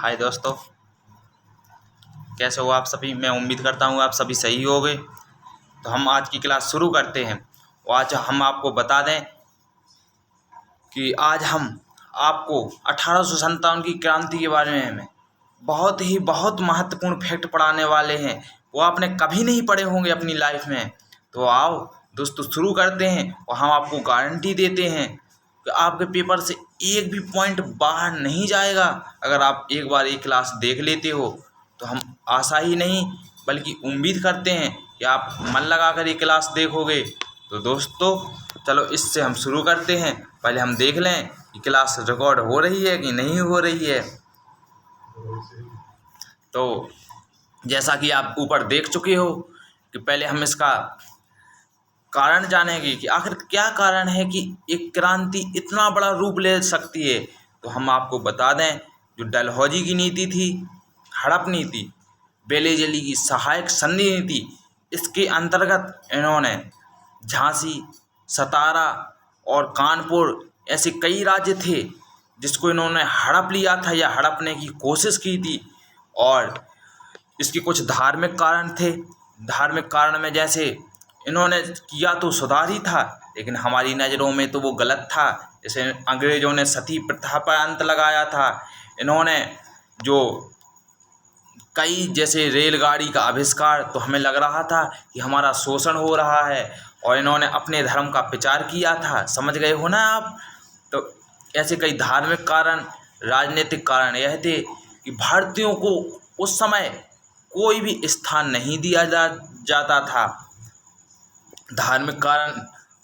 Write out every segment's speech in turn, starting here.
हाय दोस्तों, कैसे हो आप सभी। मैं उम्मीद करता हूँ आप सभी सही होंगे। तो हम आज की क्लास शुरू करते हैं। और आज हम आपको बता दें कि आज हम आपको 1857 की क्रांति के बारे में बहुत महत्वपूर्ण फैक्ट पढ़ाने वाले हैं। वो आपने कभी नहीं पढ़े होंगे अपनी लाइफ में। तो आओ दोस्तों शुरू करते हैं और हम आपको गारंटी देते हैं कि आपके पेपर से एक भी पॉइंट बाहर नहीं जाएगा। अगर आप एक बार ये क्लास देख लेते हो तो हम आशा ही नहीं बल्कि उम्मीद करते हैं कि आप मन लगाकर ये क्लास देखोगे। तो दोस्तों चलो इससे हम शुरू करते हैं। पहले हम देख लें कि क्लास रिकॉर्ड हो रही है कि नहीं हो रही है। तो जैसा कि आप ऊपर देख चुके हो कि पहले हम इसका कारण जानेंगे कि आखिर क्या कारण है कि एक क्रांति इतना बड़ा रूप ले सकती है। तो हम आपको बता दें, जो डलहौजी की नीति थी, हड़प नीति, बेलेजली की सहायक संधि नीति, इसके अंतर्गत इन्होंने झांसी, सतारा और कानपुर ऐसे कई राज्य थे जिसको इन्होंने हड़प लिया था या हड़पने की कोशिश की थी। और इसके कुछ धार्मिक कारण थे। धार्मिक कारण में जैसे इन्होंने किया तो सुधार ही था, लेकिन हमारी नज़रों में तो वो गलत था। जैसे अंग्रेज़ों ने सती प्रथा पर अंत लगाया था। इन्होंने जो कई जैसे रेलगाड़ी का आविष्कार, तो हमें लग रहा था कि हमारा शोषण हो रहा है, और इन्होंने अपने धर्म का प्रचार किया था। समझ गए हो ना आप। तो ऐसे कई धार्मिक कारण, राजनीतिक कारण यह थे कि भारतीयों को उस समय कोई भी स्थान नहीं दिया जाता था। धार्मिक कारण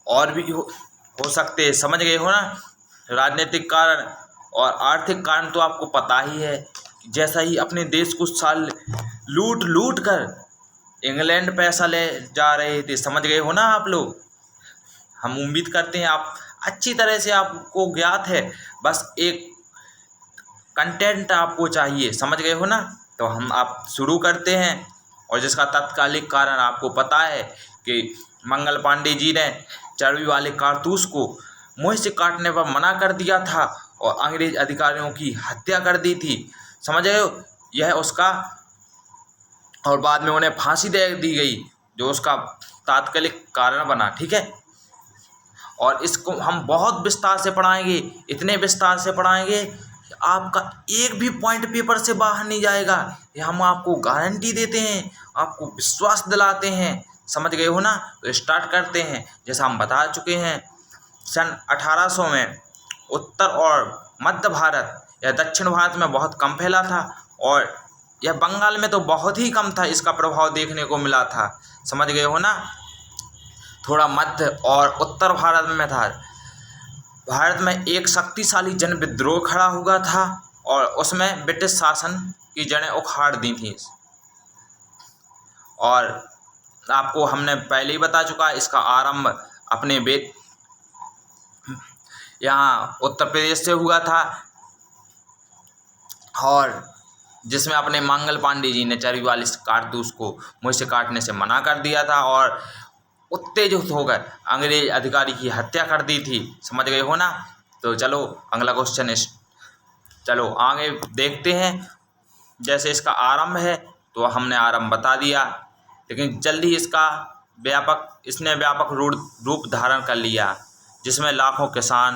और भी हो सकते हैं, समझ गए हो ना। राजनीतिक कारण और आर्थिक कारण तो आपको पता ही है। जैसा ही अपने देश कुछ साल लूट कर इंग्लैंड पैसा ले जा रहे थे, समझ गए हो ना आप लोग। हम उम्मीद करते हैं आप अच्छी तरह से आपको ज्ञात है, बस एक कंटेंट आपको चाहिए, समझ गए हो ना। तो हम आप शुरू करते हैं। और जिसका तत्कालिक कारण आपको पता है कि मंगल पांडे जी ने चर्बी वाले कारतूस को मुंह से काटने पर मना कर दिया था और अंग्रेज अधिकारियों की हत्या कर दी थी, समझ गए हो। यह उसका, और बाद में उन्हें फांसी दे दी गई, जो उसका तात्कालिक कारण बना, ठीक है। और इसको हम बहुत विस्तार से पढ़ाएंगे, इतने विस्तार से पढ़ाएंगे कि आपका एक भी पॉइंट पेपर से बाहर नहीं जाएगा। ये हम आपको गारंटी देते हैं, आपको विश्वास दिलाते हैं, समझ गए हो ना। तो स्टार्ट करते हैं। जैसा हम बता चुके हैं, सन 1800 में उत्तर और मध्य भारत या दक्षिण भारत में बहुत कम फैला था, और यह बंगाल में तो बहुत ही कम था, इसका प्रभाव देखने को मिला था, समझ गए हो ना। थोड़ा मध्य और उत्तर भारत में था। भारत में एक शक्तिशाली जन विद्रोह खड़ा हुआ था और उसमें ब्रिटिश शासन की जड़ें उखाड़ दी थी। और आपको हमने पहले ही बता चुका, इसका आरंभ अपने यहाँ उत्तर प्रदेश से हुआ था, और जिसमें अपने मंगल पांडे जी ने चर्बी वाले कारतूस को मुंह से काटने से मना कर दिया था और उत्तेजित होकर अंग्रेज अधिकारी की हत्या कर दी थी, समझ गए हो ना। तो चलो अगला क्वेश्चन चलो आगे देखते हैं। जैसे इसका आरंभ है तो हमने आरंभ बता दिया, लेकिन जल्दी इसने व्यापक रूप धारण कर लिया, जिसमें लाखों किसान,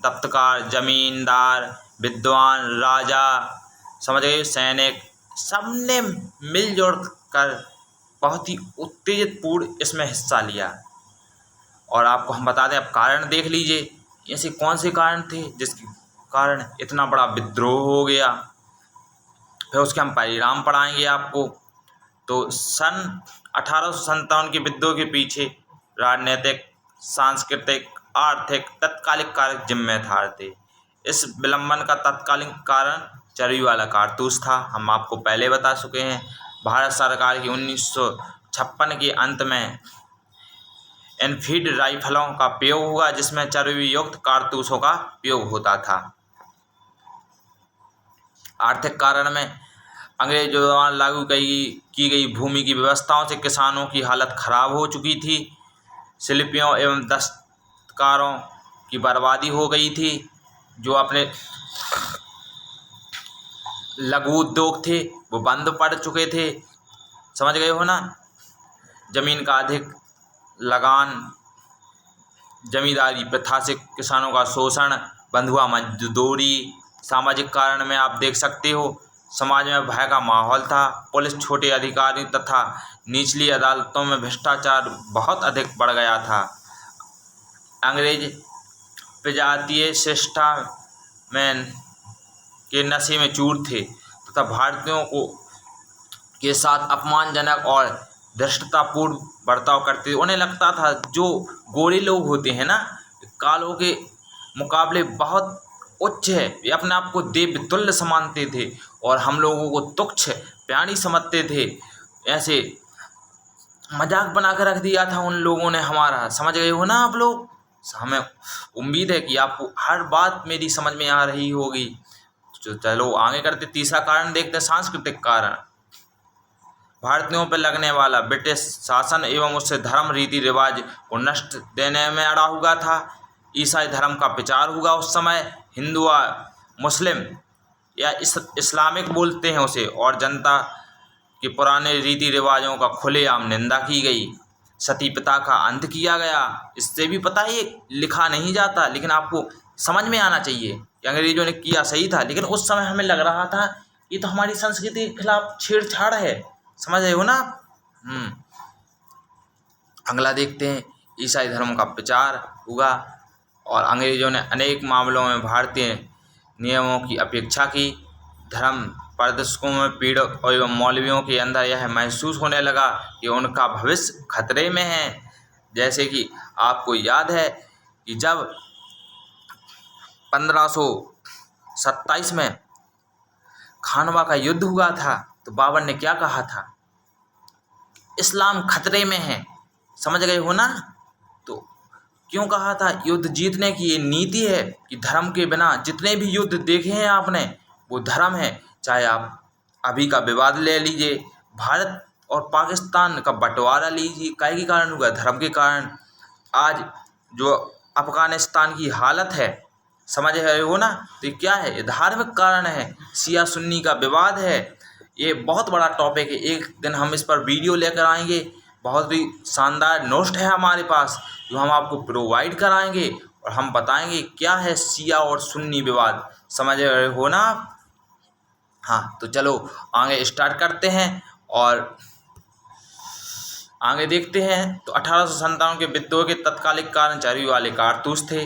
दस्तकार, जमींदार, विद्वान, राजा, समझ गए, सैनिक, सबने मिलजुल कर बहुत ही उत्तेजित पूर्ण इसमें हिस्सा लिया। और आपको हम बता दें, अब कारण देख लीजिए, ऐसे कौन से कारण थे जिसके कारण इतना बड़ा विद्रोह हो गया। फिर उसके हम परिणाम पढ़ाएंगे आपको। तो सन 1857 के विद्रोह के पीछे राजनीतिक, सांस्कृतिक, आर्थिक तत्कालिक कारक जिम्मेदार थे। इस विलंबन का तत्कालीन कारण चर्बी वाला कारतूस था, हम आपको पहले बता चुके हैं। भारत सरकार की 1956 के अंत में एनफील्ड राइफलों का प्रयोग हुआ, जिसमें चर्बी युक्त कारतूसों का प्रयोग होता था। आर्थिक कारण में अंग्रेजों द्वारा लागू की गई भूमि की व्यवस्थाओं से किसानों की हालत खराब हो चुकी थी। शिल्पियों एवं दस्तकारों की बर्बादी हो गई थी, जो अपने लघु उद्योग थे वो बंद पड़ चुके थे, समझ गए हो ना। जमीन का अधिक लगान, जमींदारी प्रथा से किसानों का शोषण, बंधुआ मजदूरी, सामाजिक कारण में आप देख सकते हो समाज में भय का माहौल था। पुलिस, छोटे अधिकारी तथा निचली अदालतों में भ्रष्टाचार बहुत अधिक बढ़ गया था। अंग्रेज प्रजातीय शिष्टा में के नशे में चूर थे तथा भारतीयों को के साथ अपमानजनक और धृष्टतापूर्ण बर्ताव करते थे। उन्हें लगता था जो गोरे लोग होते हैं ना, कालों के मुकाबले बहुत उच्च है, ये अपने आप को देव तुल्य समझते थे और हम लोगों को तुच्छ प्राणी समझते थे। ऐसे मजाक बना कर रख दिया था उन लोगों ने हमारा, समझ गए हो ना आप लोग। हमें उम्मीद है कि आपको हर बात मेरी समझ में आ रही होगी। तो चलो आगे करते, तीसरा कारण देखते हैं, सांस्कृतिक कारण। भारतीयों पर लगने वाला ब्रिटिश शासन एवं उससे धर्म रीति रिवाज को नष्ट देने में अड़ा हुआ था। ईसाई धर्म का प्रचार हुआ उस समय, हिंदू व मुस्लिम या इस्लामिक बोलते हैं उसे, और जनता के पुराने रीति रिवाजों का खुलेआम निंदा की गई। सती प्रथा का अंत किया गया। इससे भी पता है ये लिखा नहीं जाता, लेकिन आपको समझ में आना चाहिए कि अंग्रेजों ने किया सही था, लेकिन उस समय हमें लग रहा था ये तो हमारी संस्कृति के खिलाफ छेड़छाड़ है, समझ रहे हो ना। अगला देखते हैं, ईसाई धर्म का प्रचार हुआ और अंग्रेजों ने अनेक मामलों में भारतीय नियमों की अपेक्षा की। धर्म प्रदर्शकों में पीड़क एवं मौलवियों के अंदर यह महसूस होने लगा कि उनका भविष्य खतरे में है। जैसे कि आपको याद है कि जब 1527 में खानवा का युद्ध हुआ था तो बाबर ने क्या कहा था, इस्लाम खतरे में है, समझ गए हो ना। तो क्यों कहा था, युद्ध जीतने की ये नीति है कि धर्म के बिना जितने भी युद्ध देखे हैं आपने वो धर्म है। चाहे आप अभी का विवाद ले लीजिए, भारत और पाकिस्तान का बंटवारा लीजिए, काहे के कारण हुआ, धर्म के कारण। आज जो अफगानिस्तान की हालत है, समझ रहे हो ना, तो ये क्या है, ये धार्मिक कारण है, शिया सुन्नी का विवाद है। ये बहुत बड़ा टॉपिक है, एक दिन हम इस पर वीडियो लेकर आएंगे, बहुत ही शानदार नोट्स है हमारे पास जो हम आपको प्रोवाइड कराएंगे और हम बताएंगे क्या है शिया और सुन्नी विवाद, समझ रहे हो ना। हाँ तो चलो आगे स्टार्ट करते हैं और आगे देखते हैं। तो 1857 के विद्रोह के तत्कालिक कारण चर्बी वाले कारतूस थे।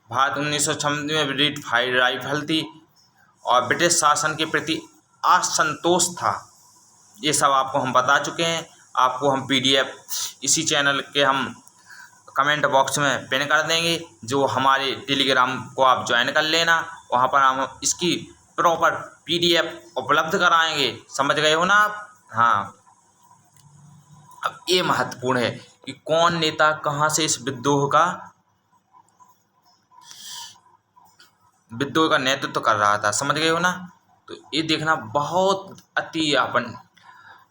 भारत 1956 में ब्रिटिश राइफल थी और ब्रिटिश शासन के प्रति असंतोष था। ये सब आपको हम बता चुके हैं। आपको हम PDF इसी चैनल के हम कमेंट बॉक्स में पिन कर देंगे, जो हमारे टेलीग्राम को आप ज्वाइन कर लेना, वहाँ पर हम इसकी प्रॉपर PDF उपलब्ध कराएंगे, समझ गए हो ना आप। हाँ, अब ये महत्वपूर्ण है कि कौन नेता कहाँ से इस विद्रोह का नेतृत्व कर रहा था, समझ गए हो ना। तो ये देखना बहुत अति अपन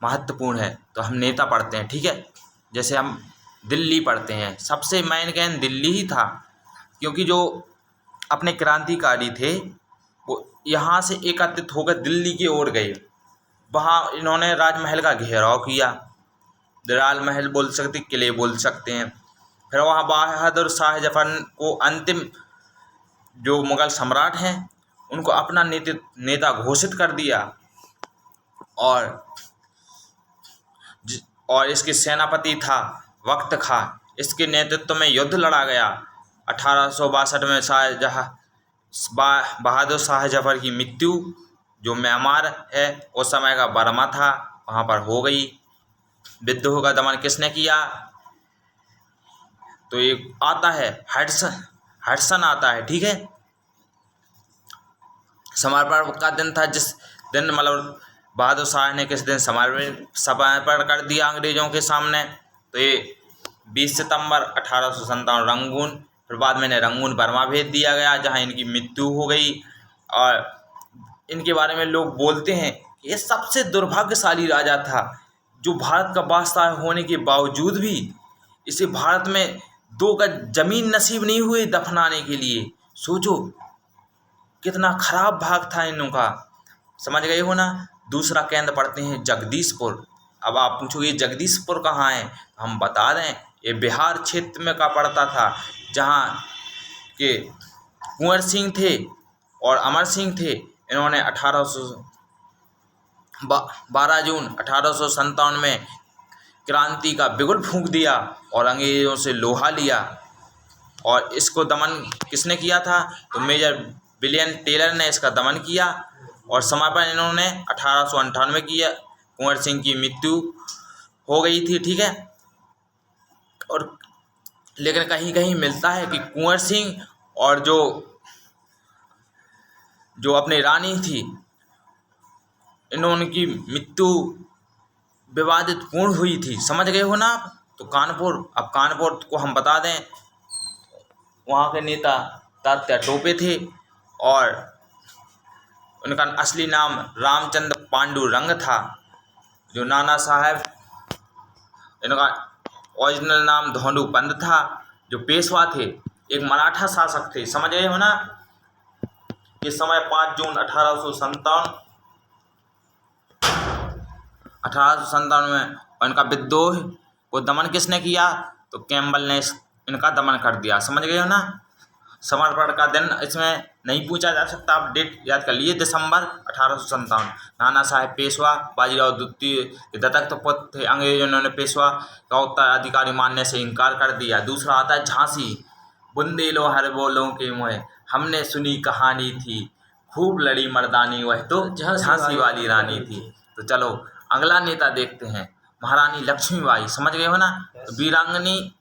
महत्वपूर्ण है। तो हम नेता पढ़ते हैं, ठीक है। जैसे हम दिल्ली पढ़ते हैं, सबसे मेन कैन दिल्ली ही था, क्योंकि जो अपने क्रांतिकारी थे वो यहाँ से एकत्रित होकर दिल्ली की ओर गए। वहाँ इन्होंने राजमहल का घेराव किया, लाल महल बोल सकते, किले बोल सकते हैं। फिर वहाँ बहादुर शाह जफर को अंतिम जो मुग़ल सम्राट हैं उनको अपना नेता घोषित कर दिया और इसके सेनापति था वक्त खां। इसके नेतृत्व में युद्ध लड़ा गया। 1862 में बहादुर शाह जफर की मृत्यु, जो म्यांमार है उस समय का बर्मा था, वहाँ पर हो गई। विद्रोह का दमन किसने किया, तो एक आता है हडसन आता है, ठीक है। समर्पण का दिन था, जिस दिन मतलब बहादुर शाह ने किस दिन समर्पण कर दिया अंग्रेजों के सामने, तो ये 20 सितंबर 1857 रंगून। फिर बाद में रंगून बर्मा भेज दिया गया, जहाँ इनकी मृत्यु हो गई। और इनके बारे में लोग बोलते हैं कि ये सबसे दुर्भाग्यशाली राजा था, जो भारत का बादशाह होने के बावजूद भी इसे भारत में 2 गज जमीन नसीब नहीं हुई दफनाने के लिए। सोचो कितना खराब भाग था इनका, समझ गए हो ना। दूसरा केंद्र पड़ते हैं जगदीशपुर। अब आप पूछोगे जगदीशपुर कहाँ है, हम बता दें ये बिहार क्षेत्र में का पड़ता था, जहाँ के कुंवर सिंह थे और अमर सिंह थे। इन्होंने 12 जून 1857 में क्रांति का बिगुल फूंक दिया और अंग्रेज़ों से लोहा लिया। और इसको दमन किसने किया था, तो मेजर विलियम टेलर ने इसका दमन किया। और समापन इन्होंने 1898 किया। कुंवर सिंह की मृत्यु हो गई थी, ठीक है। और लेकिन कहीं कहीं मिलता है कि कुंवर सिंह और जो अपनी रानी थी, इन्होंने मृत्यु विवादित पूर्ण हुई थी। समझ गए हो ना आप। तो कानपुर को हम बता दें, वहाँ के नेता तात्या टोपे थे और उनका असली नाम रामचंद्र पांडुरंग था। जो नाना साहब, इनका ओरिजिनल नाम धोंडू पंत था। जो पेशवा थे, एक मराठा शासक थे। समझ गए हो ना। ये समय 5 जून 1857 में। और इनका विद्रोह को दमन किसने किया, तो कैम्बल ने इनका दमन कर दिया। समझ गए हो ना। समर्पण का दिन इसमें नहीं पूछा जा सकता, आप डेट याद कर लिए, दिसंबर 1857। नाना साहेब पेशवा बाजीराव द्वितीय के दत्तक पुत्र थे। अंग्रेजों ने पेशवा का उत्तराधिकारी मानने से इनकार कर दिया। दूसरा आता है झांसी। बुंदेलो हर बोलों के मुँह, हमने सुनी कहानी थी, खूब लड़ी मर्दानी, वह तो झांसी वाली रानी थी। तो चलो अगला नेता देखते हैं, महारानी लक्ष्मीबाई। समझ गए हो ना। तो वीरांगनी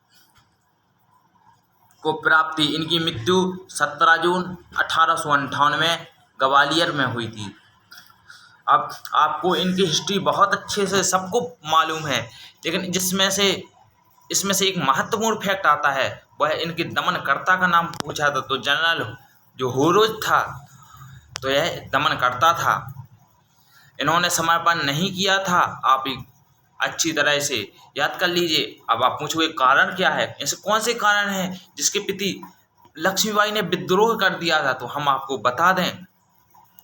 को प्राप्ति, इनकी मृत्यु 17 जून 1858 में ग्वालियर में हुई थी। अब आपको इनकी हिस्ट्री बहुत अच्छे से सबको मालूम है, लेकिन इसमें से एक महत्वपूर्ण फैक्ट आता है, वह इनके दमनकर्ता का नाम पूछा था। तो जनरल जो होरोज था, तो यह दमनकर्ता था। इन्होंने समर्पण नहीं किया था। आप अच्छी तरह से याद कर लीजिए। अब आप पूछोगे कारण क्या है, ऐसे कौन से कारण हैं जिसके प्रति लक्ष्मीबाई ने विद्रोह कर दिया था। तो हम आपको बता दें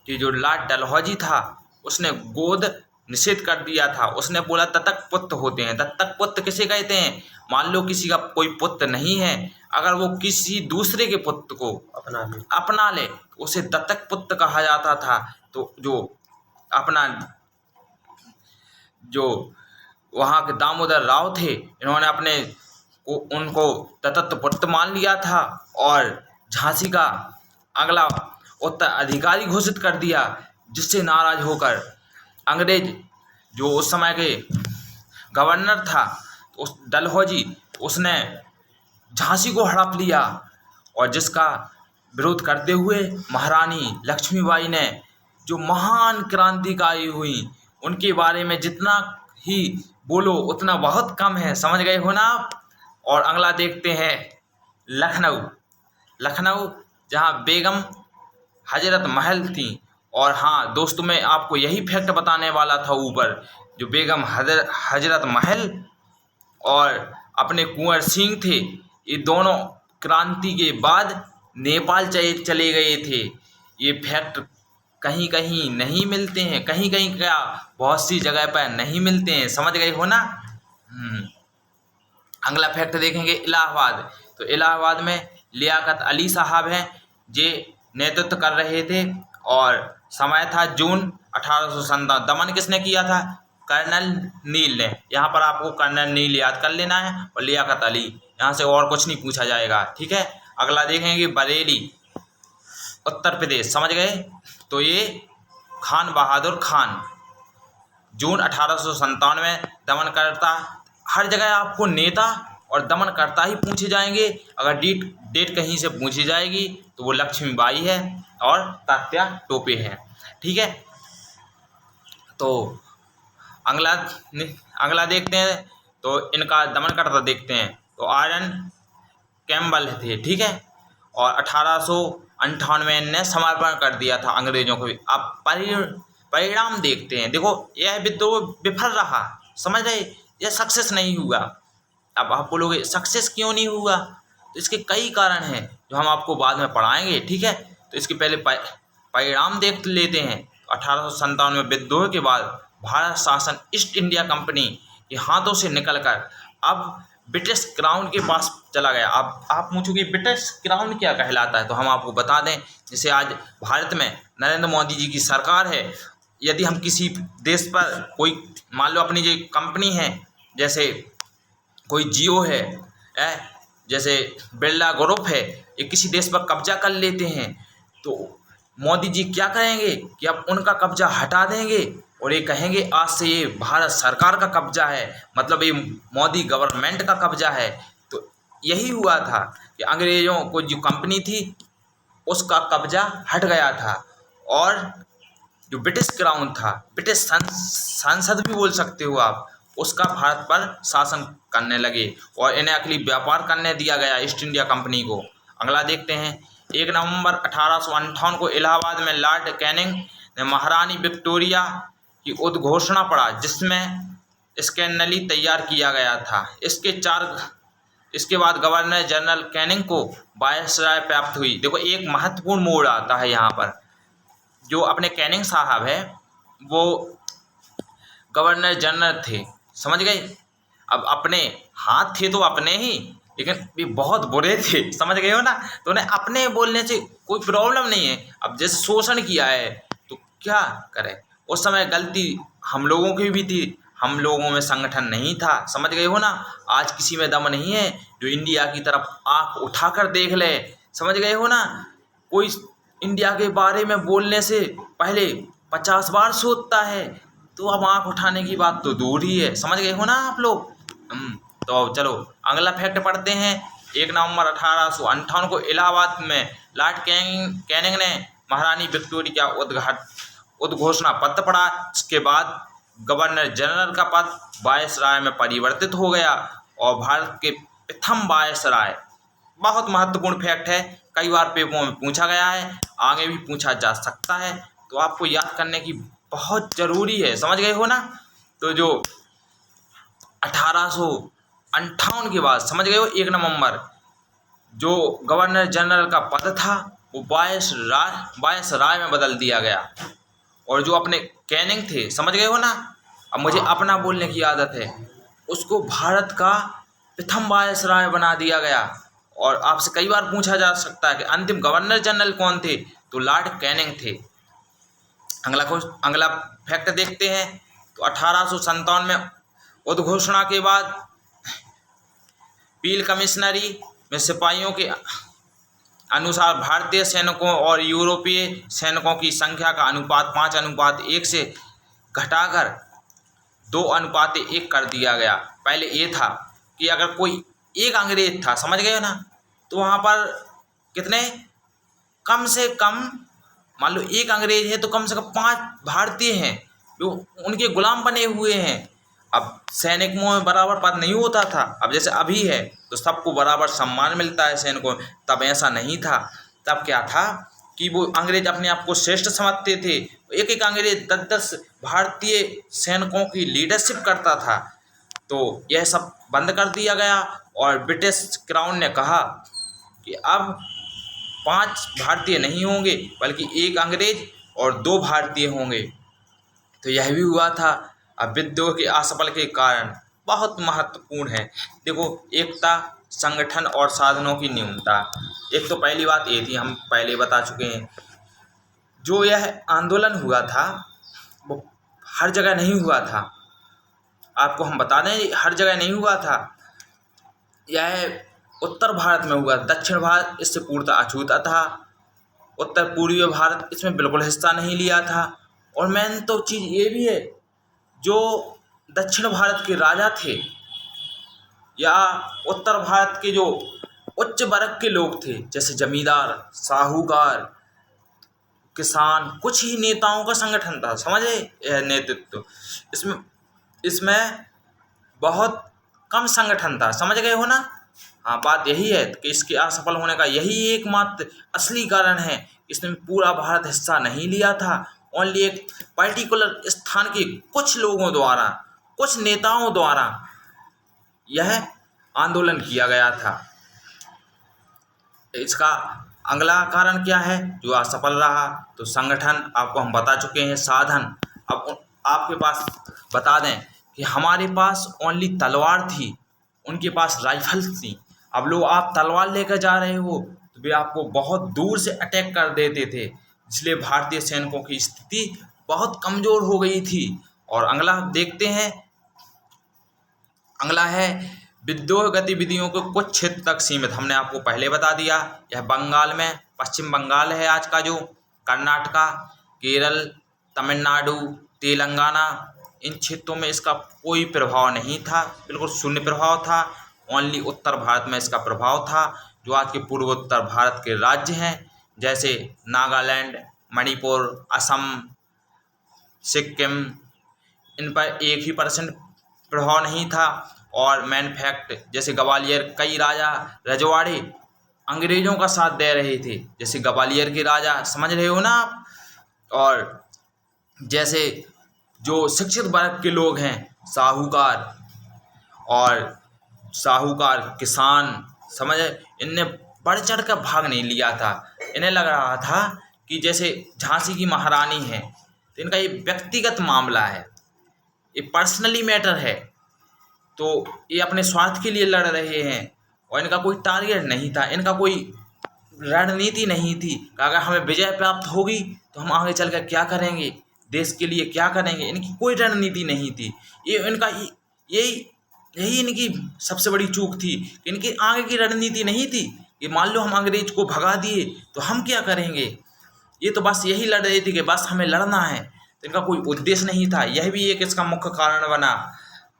कि जो लॉर्ड डलहौजी था, उसने गोद निषेध कर दिया था। उसने बोला दत्तक पुत्र होते हैं। दत्तक पुत्र किसे कहते हैं, मान लो किसी का कोई पुत्र नहीं है, अगर वो किसी दूसरे के पुत्र को अपना ले, उसे दत्तक पुत्र कहा जाता था। तो जो वहाँ के दामोदर राव थे, इन्होंने उनको दत्तक पुत्र मान लिया था और झांसी का अगला उत्तराधिकारी घोषित कर दिया, जिससे नाराज होकर अंग्रेज जो उस समय के गवर्नर था, उस डलहौजी, उसने झांसी को हड़प लिया। और जिसका विरोध करते हुए महारानी लक्ष्मीबाई ने जो महान क्रांतिकारी हुई, उनके बारे में जितना ही बोलो उतना बहुत कम है। समझ गए हो ना आप। और अगला देखते हैं लखनऊ, जहाँ बेगम हजरत महल थी। और हाँ दोस्तों, मैं आपको यही फैक्ट बताने वाला था ऊपर, जो बेगम हजरत महल और अपने कुंवर सिंह थे, ये दोनों क्रांति के बाद नेपाल चले गए थे। ये फैक्ट कहीं कहीं नहीं मिलते हैं, कहीं कहीं क्या बहुत सी जगह पर नहीं मिलते हैं। समझ गए हो ना। अगला फैक्ट देखेंगे इलाहाबाद। तो इलाहाबाद में लियाकत अली साहब हैं, जे नेतृत्व कर रहे थे। और समय था जून 1857। दमन किसने किया था, कर्नल नील ने। यहाँ पर आपको कर्नल नील याद कर लेना है और लियाकत अली, यहाँ से और कुछ नहीं पूछा जाएगा, ठीक है। अगला देखेंगे बरेली, उत्तर प्रदेश। समझ गए। तो ये खान बहादुर खान, जून 1857 में दमनकर्ता। हर जगह आपको नेता और दमनकर्ता ही पूछे जाएंगे। अगर डेट कहीं से पूछी जाएगी तो वो लक्ष्मीबाई है और तात्या टोपे है, ठीक है। तो अगला देखते हैं। तो इनका दमनकर्ता देखते हैं। तो आयरन कैम्बल थे, ठीक है। और 1898 ने समर्पण कर दिया था अंग्रेजों को। अब परिणाम देखते हैं। देखो यह विद्रोह विफल रहा, समझ रहे, यह सक्सेस नहीं हुआ। अब आप बोलोगे सक्सेस क्यों नहीं हुआ, तो इसके कई कारण हैं जो हम आपको बाद में पढ़ाएंगे, ठीक है। तो इसके पहले परिणाम देख लेते हैं। 1897 में विद्रोह के बाद भारत शासन ईस्ट इंडिया कंपनी के हाथों से निकलकर अब ब्रिटिश क्राउन के पास चला गया। अब आप पूछोगे ब्रिटिश क्राउन क्या कहलाता है, तो हम आपको बता दें, जैसे आज भारत में नरेंद्र मोदी जी की सरकार है, यदि हम किसी देश पर कोई मान लो अपनी जो कंपनी है, जैसे कोई जियो है, जैसे बिरला ग्रुप है, ये किसी देश पर कब्जा कर लेते हैं, तो मोदी जी क्या करेंगे कि अब उनका कब्जा हटा देंगे और ये कहेंगे आज से ये भारत सरकार का कब्जा है, मतलब ये मोदी गवर्नमेंट का कब्जा है। तो यही हुआ था कि अंग्रेज़ों को जो कंपनी थी उसका कब्जा हट गया था और जो ब्रिटिश क्राउन था, ब्रिटिश संसद भी बोल सकते हो आप, उसका भारत पर शासन करने लगे और इन्हें अकेली व्यापार करने दिया गया ईस्ट इंडिया कंपनी को। अगला देखते हैं, 1 नवंबर 1858 को इलाहाबाद में लॉर्ड कैनिंग ने महारानी विक्टोरिया की उद्घोषणा पढ़ा, जिसमें स्कैनली तैयार किया गया था। इसके बाद गवर्नर जनरल कैनिंग को वायसराय प्राप्त हुई। देखो एक महत्वपूर्ण मोड़ आता है यहाँ पर, जो अपने कैनिंग साहब है वो गवर्नर जनरल थे, समझ गए। अब अपने हाथ थे तो अपने ही, लेकिन ये बहुत बुरे थे, समझ गए हो ना। तो उन्हें अपने बोलने से कोई प्रॉब्लम नहीं है। अब जैसे शोषण किया है तो क्या करें, उस समय गलती हम लोगों की भी थी, हम लोगों में संगठन नहीं था, समझ गए हो ना। आज किसी में दम नहीं है जो इंडिया की तरफ आँख उठाकर देख ले, समझ गए हो ना। कोई इंडिया के बारे में बोलने से पहले 50 बार सोचता है, तो अब आँख उठाने की बात तो दूर ही है, समझ गए हो ना आप लोग। तो चलो अगला फैक्ट पढ़ते हैं। 1 नवंबर 1858 को इलाहाबाद में लॉर्ड कैनिंग ने महारानी विक्टोरिया का उद्घोषणा पत्र पढ़ा। इसके बाद गवर्नर जनरल का पद वायसराय में परिवर्तित हो गया और भारत के प्रथम वायसराय। बहुत महत्वपूर्ण फैक्ट है, कई बार पेपरों में पूछा गया है, आगे भी पूछा जा सकता है, तो आपको याद करने की बहुत ज़रूरी है, समझ गए हो ना। तो जो 1858 के बाद, समझ गए हो, 1 नवंबर जो गवर्नर जनरल का पद था वो वायसराय में बदल दिया गया और जो अपने कैनिंग थे, समझ गए हो ना। अब मुझे अपना बोलने की आदत है, उसको भारत का प्रथम वायसराय बना दिया गया। और आपसे कई बार पूछा जा सकता है कि अंतिम गवर्नर जनरल कौन थे, तो लॉर्ड कैनिंग थे। अगला फैक्ट देखते हैं। तो 1857 में उद्घोषणा के बाद पील कमिश्नरी में सिपाहियों के अनुसार भारतीय सैनिकों और यूरोपीय सैनिकों की संख्या का अनुपात 5:1 से घटाकर 2:1 कर दिया गया। पहले ये था कि अगर कोई एक अंग्रेज था, समझ गए ना, तो वहाँ पर कितने, कम से कम मान लो एक अंग्रेज है तो कम से कम 5 भारतीय हैं जो उनके गुलाम बने हुए हैं। अब सैनिकों में बराबर पद नहीं होता था, अब जैसे अभी है तो सबको बराबर सम्मान मिलता है सैनिकों में, तब ऐसा नहीं था। तब क्या था कि वो अंग्रेज अपने आप को श्रेष्ठ समझते थे, एक एक अंग्रेज 10-10 भारतीय सैनिकों की लीडरशिप करता था। तो यह सब बंद कर दिया गया और ब्रिटिश क्राउन ने कहा कि अब 5 भारतीय नहीं होंगे बल्कि एक अंग्रेज और 2 भारतीय होंगे। तो यह भी हुआ था। अब विद्रोह के असफल के कारण बहुत महत्वपूर्ण है, देखो एकता, संगठन और साधनों की न्यूनता। एक तो पहली बात ये थी, हम पहले बता चुके हैं, जो यह आंदोलन हुआ था वो हर जगह नहीं हुआ था। आपको हम बता दें, हर जगह नहीं हुआ था, यह उत्तर भारत में हुआ, दक्षिण भारत इससे पूर्णतः अछूता था, उत्तर पूर्वी भारत इसमें बिल्कुल हिस्सा नहीं लिया था। और मेन तो चीज़ ये भी है, जो दक्षिण भारत के राजा थे या उत्तर भारत के जो उच्च वर्ग के लोग थे, जैसे जमींदार, साहूकार, किसान, कुछ ही नेताओं का संगठन था, समझे। यह नेतृत्व इसमें बहुत कम संगठन था, समझ गए हो ना। हाँ, बात यही है कि इसके असफल होने का यही एकमात्र असली कारण है, इसने पूरा भारत हिस्सा नहीं लिया था, ओनली एक पर्टिकुलर स्थान के कुछ लोगों द्वारा, कुछ नेताओं द्वारा यह आंदोलन किया गया था। इसका अगला कारण क्या है जो असफल रहा? तो संगठन आपको हम बता चुके हैं। साधन अब आपके पास बता दें कि हमारे पास ओनली तलवार थी, उनके पास राइफल्स थी। अब लो आप तलवार लेकर जा रहे हो तो वे आपको बहुत दूर से अटैक कर देते थे, इसलिए भारतीय सैनिकों की स्थिति बहुत कमज़ोर हो गई थी। और अगला देखते हैं, अगला है विद्रोह गतिविधियों को कुछ क्षेत्र तक सीमित। हमने आपको पहले बता दिया, यह बंगाल में, पश्चिम बंगाल है आज का, जो कर्नाटका, केरल, तमिलनाडु, तेलंगाना, इन क्षेत्रों में इसका कोई प्रभाव नहीं था, बिल्कुल शून्य प्रभाव था। ओनली उत्तर भारत में इसका प्रभाव था। जो आज के पूर्वोत्तर भारत के राज्य हैं जैसे नागालैंड, मणिपुर, असम, सिक्किम, इन पर 1% प्रभाव नहीं था। और मैन फैक्ट जैसे ग्वालियर, कई राजा रजवाड़े अंग्रेजों का साथ दे रहे थे, जैसे ग्वालियर के राजा, समझ रहे हो ना आप। और जैसे जो शिक्षित वर्ग के लोग हैं, साहूकार किसान, समझ, इनने बढ़ चढ़ कर भाग नहीं लिया था। इन्हें लग रहा था कि जैसे झांसी की महारानी है तो इनका ये व्यक्तिगत मामला है, ये पर्सनली मैटर है, तो ये अपने स्वार्थ के लिए लड़ रहे हैं और इनका कोई टारगेट नहीं था, इनका कोई रणनीति नहीं थी कि अगर हमें विजय प्राप्त होगी तो हम आगे चलकर क्या करेंगे, देश के लिए क्या करेंगे। इनकी कोई रणनीति नहीं थी। ये इनका यही इनकी सबसे बड़ी चूक थी कि इनकी आगे की रणनीति नहीं थी कि मान लो हम अंग्रेज को भगा दिए तो हम क्या करेंगे। ये तो बस यही लड़ रही थी कि बस हमें लड़ना है, तो इनका कोई उद्देश्य नहीं था। यह भी एक इसका मुख्य कारण बना।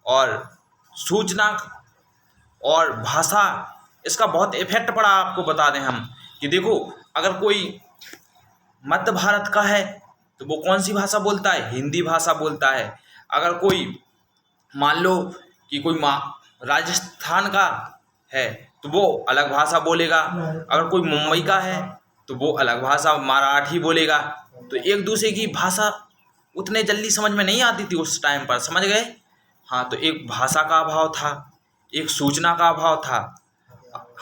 और सूचना और भाषा, इसका बहुत इफेक्ट पड़ा। आपको बता दें हम कि देखो, अगर कोई मध्य भारत का है तो वो कौन सी भाषा बोलता है? हिंदी भाषा बोलता है। अगर कोई मान लो कि कोई राजस्थान का है तो वो अलग भाषा बोलेगा। अगर कोई मुंबई का है तो वो अलग भाषा, मराठी बोलेगा। तो एक दूसरे की भाषा उतने जल्दी समझ में नहीं आती थी उस टाइम पर, समझ गए। हाँ, तो एक भाषा का अभाव था, एक सूचना का अभाव था।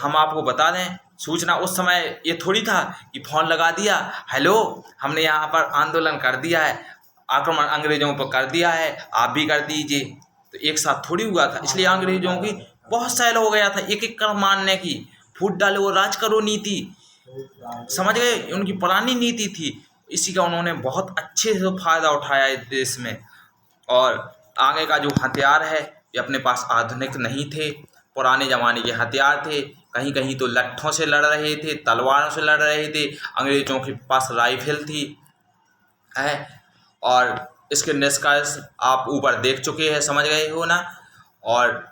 हम आपको बता दें, सूचना उस समय ये थोड़ी था कि फ़ोन लगा दिया, हेलो हमने यहाँ पर आंदोलन कर दिया है, आक्रमण अंग्रेजों पर कर दिया है, आप भी कर दीजिए। तो एक साथ थोड़ी हुआ था, इसलिए अंग्रेजों की बहुत सैल हो गया था एक एक कर मारने की। फूट डालो वो राज करो नीति, समझ गए, उनकी पुरानी नीति थी। इसी का उन्होंने बहुत अच्छे से फ़ायदा उठाया इस देश में। और आगे का जो हथियार है ये अपने पास आधुनिक नहीं थे, पुराने ज़माने के हथियार थे। कहीं कहीं तो लट्ठों से लड़ रहे थे, तलवारों से लड़ रहे थे। अंग्रेज़ों के पास राइफल थी है। और इसके निष्कर्ष आप ऊपर देख चुके हैं, समझ गए हो ना। और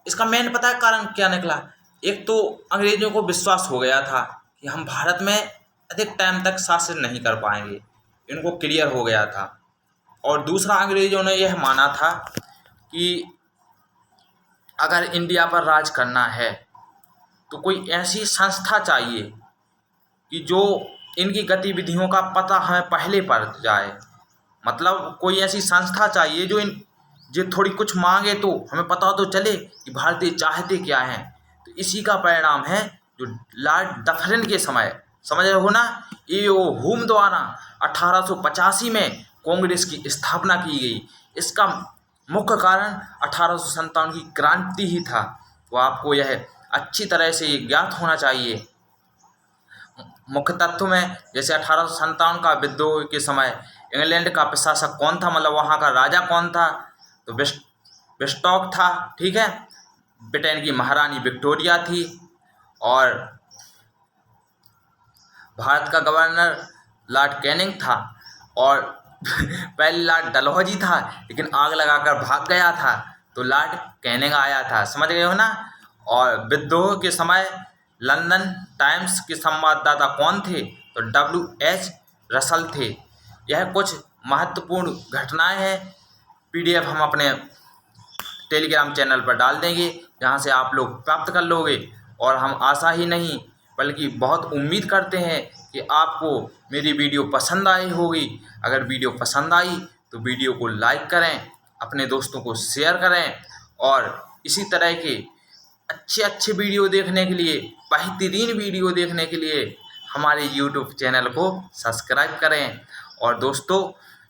इसका मेन पता है कारण क्या निकला? एक तो अंग्रेज़ों को विश्वास हो गया था कि हम भारत में अधिक टाइम तक शासन नहीं कर पाएंगे, इनको क्लियर हो गया था। और दूसरा, अंग्रेज़ों ने यह माना था कि अगर इंडिया पर राज करना है तो कोई ऐसी संस्था चाहिए कि जो इनकी गतिविधियों का पता हमें पहले पड़ जाए। मतलब कोई ऐसी संस्था चाहिए जो थोड़ी कुछ मांगे तो हमें पता तो चले कि भारतीय चाहते क्या हैं। तो इसी का परिणाम है जो लॉर्ड डफरिन के समय, समझ रहे हो ना, ए.ओ. हुम द्वारा 1885 में कांग्रेस की स्थापना की गई। इसका मुख्य कारण 1857 की क्रांति ही था। तो आपको यह अच्छी तरह से ज्ञात होना चाहिए। मुख्य तत्व में जैसे 1857 का विद्रोह के समय इंग्लैंड का प्रशासक कौन था, मतलब वहाँ का राजा कौन था? तो वेस्टॉक था, ठीक है। ब्रिटेन की महारानी विक्टोरिया थी। और भारत का गवर्नर लॉर्ड कैनिंग था। और पहले लॉर्ड डलहौजी था लेकिन आग लगाकर भाग गया था, तो लॉर्ड कैनिंग आया था, समझ गए हो ना। और विद्रोह के समय लंदन टाइम्स के संवाददाता कौन थे? तो W.H. रसल थे। यह कुछ महत्वपूर्ण घटनाएं हैं। PDF हम अपने टेलीग्राम चैनल पर डाल देंगे, जहां से आप लोग प्राप्त कर लोगे। और हम आशा ही नहीं बल्कि बहुत उम्मीद करते हैं कि आपको मेरी वीडियो पसंद आई होगी। अगर वीडियो पसंद आई तो वीडियो को लाइक करें, अपने दोस्तों को शेयर करें। और इसी तरह के अच्छे वीडियो देखने के लिए, बेहतरीन वीडियो देखने के लिए हमारे यूट्यूब चैनल को सब्सक्राइब करें। और दोस्तों